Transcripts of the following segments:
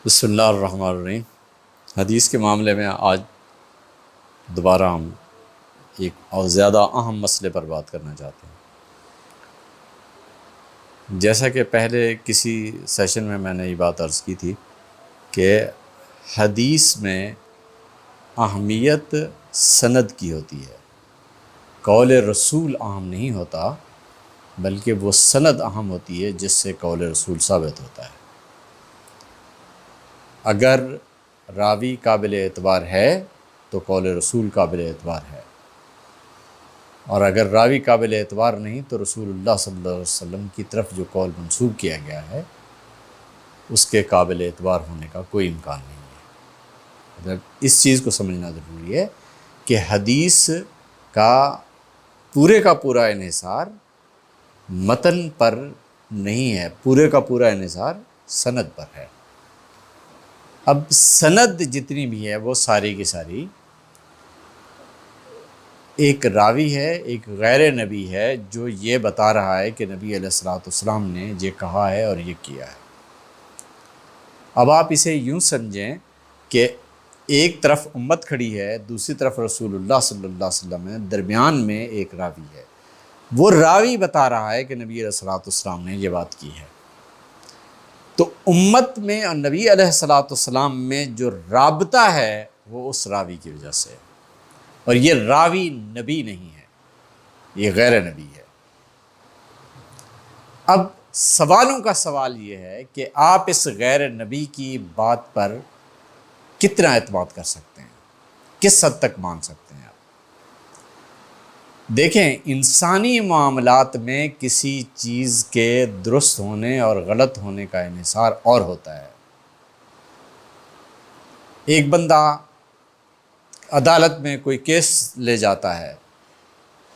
بسم اللہ الرحمن الرحیم۔ حدیث کے معاملے میں آج دوبارہ ہم ایک اور زیادہ اہم مسئلے پر بات کرنا چاہتے ہیں۔ جیسا کہ پہلے کسی سیشن میں نے یہ بات عرض کی تھی کہ حدیث میں اہمیت سند کی ہوتی ہے، قول رسول اہم نہیں ہوتا، بلکہ وہ سند اہم ہوتی ہے جس سے قول رسول ثابت ہوتا ہے۔ اگر راوی قابل اعتبار ہے تو قول رسول قابل اعتبار ہے، اور اگر راوی قابل اعتبار نہیں تو رسول اللہ صلی اللہ علیہ وسلم کی طرف جو قول منسوب کیا گیا ہے اس کے قابل اعتبار ہونے کا کوئی امکان نہیں ہے۔ مطلب اس چیز کو سمجھنا ضروری ہے کہ حدیث کا پورا انحصار متن پر نہیں ہے، پورے کا پورا انحصار سند پر ہے۔ اب سند جتنی بھی ہے وہ ساری کی ساری ایک راوی ہے، ایک غیر نبی ہے جو یہ بتا رہا ہے کہ نبی علیہ الصلوۃ والسلام نے یہ کہا ہے اور یہ کیا ہے۔ اب آپ اسے یوں سمجھیں کہ ایک طرف امت کھڑی ہے، دوسری طرف رسول اللہ صلی اللہ علیہ وسلم ہے، درمیان میں ایک راوی ہے۔ وہ راوی بتا رہا ہے کہ نبی علیہ الصلوۃ والسلام نے یہ بات کی ہے۔ تو امت میں اور نبی علیہ الصلوۃ والسلام میں جو رابطہ ہے وہ اس راوی کی وجہ سے ہے، اور یہ راوی نبی نہیں ہے، یہ غیر نبی ہے۔ اب سوالوں کا سوال یہ ہے کہ آپ اس غیر نبی کی بات پر کتنا اعتماد کر سکتے ہیں، کس حد تک مان سکتے ہیں آپ؟ دیکھیں، انسانی معاملات میں کسی چیز کے درست ہونے اور غلط ہونے کا انحصار اور ہوتا ہے۔ ایک بندہ عدالت میں کوئی کیس لے جاتا ہے،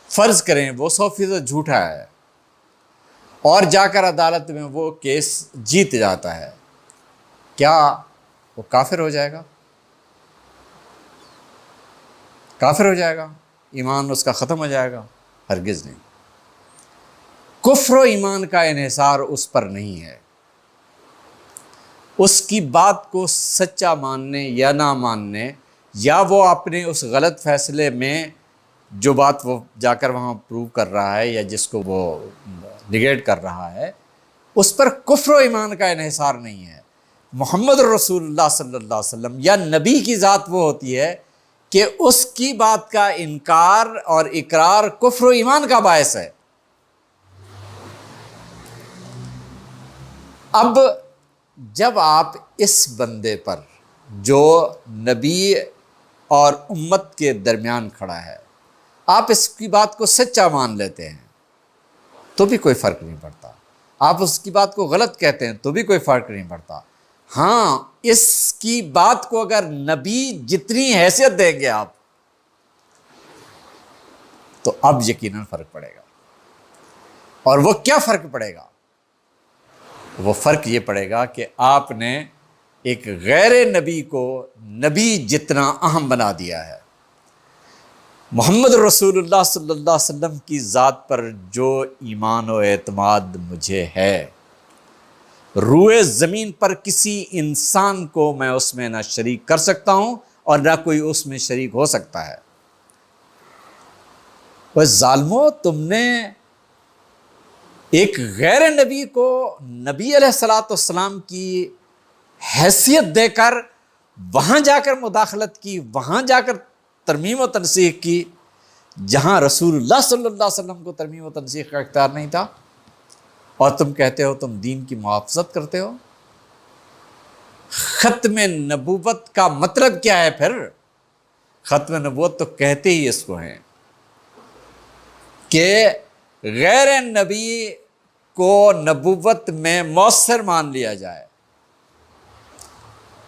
فرض کریں وہ 100% جھوٹا ہے، اور جا کر عدالت میں وہ کیس جیت جاتا ہے، کیا وہ کافر ہو جائے گا؟ کافر ہو جائے گا؟ ایمان اس کا ختم ہو جائے گا؟ ہرگز نہیں۔ کفر و ایمان کا انحصار اس پر نہیں ہے۔ اس کی بات کو سچا ماننے یا نہ ماننے، یا وہ اپنے اس غلط فیصلے میں جو بات وہ جا کر وہاں پروو کر رہا ہے یا جس کو وہ نگیٹ کر رہا ہے، اس پر کفر و ایمان کا انحصار نہیں ہے۔ محمد رسول اللہ صلی اللہ علیہ وسلم یا نبی کی ذات وہ ہوتی ہے کہ اس کی بات کا انکار اور اقرار کفر و ایمان کا باعث ہے۔ اب جب آپ اس بندے پر جو نبی اور امت کے درمیان کھڑا ہے، آپ اس کی بات کو سچا مان لیتے ہیں تو بھی کوئی فرق نہیں پڑتا، آپ اس کی بات کو غلط کہتے ہیں تو بھی کوئی فرق نہیں پڑتا۔ ہاں، اس کی بات کو اگر نبی جتنی حیثیت دیں گے آپ تو اب یقیناً فرق پڑے گا۔ اور وہ کیا فرق پڑے گا؟ وہ فرق یہ پڑے گا کہ آپ نے ایک غیر نبی کو نبی جتنا اہم بنا دیا ہے۔ محمد رسول اللہ صلی اللہ علیہ وسلم کی ذات پر جو ایمان و اعتماد مجھے ہے، روئے زمین پر کسی انسان کو میں اس میں نہ شریک کر سکتا ہوں اور نہ کوئی اس میں شریک ہو سکتا ہے۔ وہ ظالمو، تم نے ایک غیر نبی کو نبی علیہ الصلوۃ والسلام کی حیثیت دے کر وہاں جا کر مداخلت کی، وہاں جا کر ترمیم و تنسیخ کی، جہاں رسول اللہ صلی اللہ علیہ وسلم کو ترمیم و تنسیخ کا اختیار نہیں تھا، اور تم کہتے ہو تم دین کی محافظت کرتے ہو۔ ختم نبوت کا مطلب کیا ہے پھر؟ ختم نبوت تو کہتے ہی اس کو ہیں کہ غیر نبی کو نبوت میں مؤثر مان لیا جائے،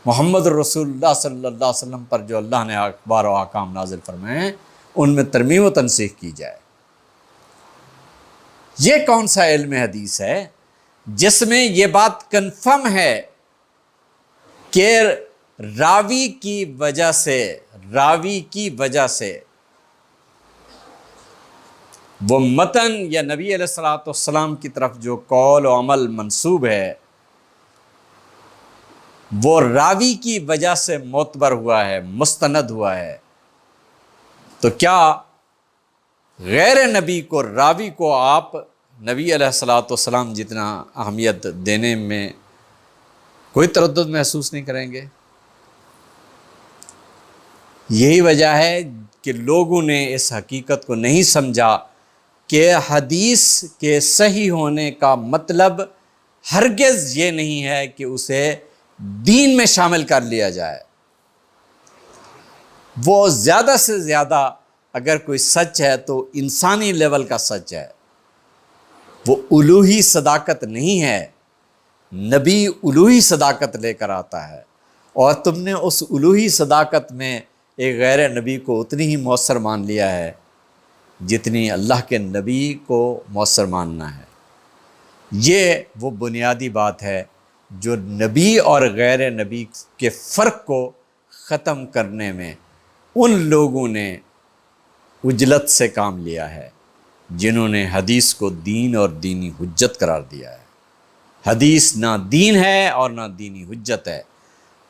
محمد رسول اللہ صلی اللہ علیہ وسلم پر جو اللہ نے اخبار و احکام نازل فرمائے ہیں ان میں ترمیم و تنسیخ کی جائے۔ یہ کون سا علم حدیث ہے جس میں یہ بات کنفرم ہے کہ راوی کی وجہ سے وہ متن یا نبی علیہ الصلوۃ والسلام کی طرف جو قول و عمل منسوب ہے وہ راوی کی وجہ سے معتبر ہوا ہے، مستند ہوا ہے، تو کیا غیر نبی کو، راوی کو آپ نبی علیہ الصلوۃ والسلام جتنا اہمیت دینے میں کوئی تردد محسوس نہیں کریں گے؟ یہی وجہ ہے کہ لوگوں نے اس حقیقت کو نہیں سمجھا کہ حدیث کے صحیح ہونے کا مطلب ہرگز یہ نہیں ہے کہ اسے دین میں شامل کر لیا جائے۔ وہ زیادہ سے زیادہ اگر کوئی سچ ہے تو انسانی لیول کا سچ ہے، وہ الوہی صداقت نہیں ہے۔ نبی الوہی صداقت لے کر آتا ہے، اور تم نے اس الوہی صداقت میں ایک غیر نبی کو اتنی ہی مؤثر مان لیا ہے جتنی اللہ کے نبی کو مؤثر ماننا ہے۔ یہ وہ بنیادی بات ہے جو نبی اور غیر نبی کے فرق کو ختم کرنے میں ان لوگوں نے عجلت سے کام لیا ہے جنہوں نے حدیث کو دین اور دینی حجت قرار دیا ہے۔ حدیث نہ دین ہے اور نہ دینی حجت ہے۔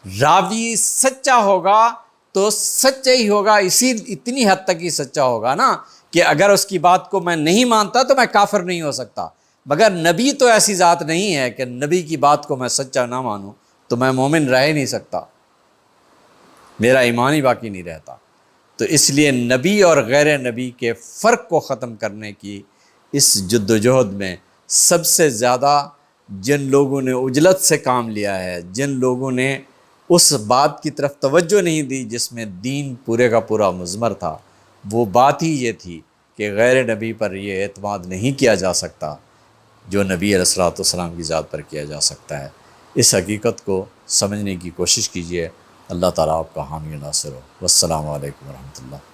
راوی سچا ہوگا تو سچا ہی ہوگا، اتنی حد تک ہی سچا ہوگا نا کہ اگر اس کی بات کو میں نہیں مانتا تو میں کافر نہیں ہو سکتا، مگر نبی تو ایسی ذات نہیں ہے کہ نبی کی بات کو میں سچا نہ مانوں تو میں مومن رہ ہی نہیں سکتا، میرا ایمان ہی باقی نہیں رہتا۔ تو اس لیے نبی اور غیر نبی کے فرق کو ختم کرنے کی اس جد و جہد میں سب سے زیادہ جن لوگوں نے عجلت سے کام لیا ہے، جن لوگوں نے اس بات کی طرف توجہ نہیں دی جس میں دین پورے کا پورا مضمر تھا، وہ بات ہی یہ تھی کہ غیر نبی پر یہ اعتماد نہیں کیا جا سکتا جو نبی علیہ الصلوۃ والسلام کی ذات پر کیا جا سکتا ہے۔ اس حقیقت کو سمجھنے کی کوشش کیجیے۔ اللہ تعالیٰ آپ کا حامی و ناصر ہو۔ والسلام علیکم ورحمۃ اللہ۔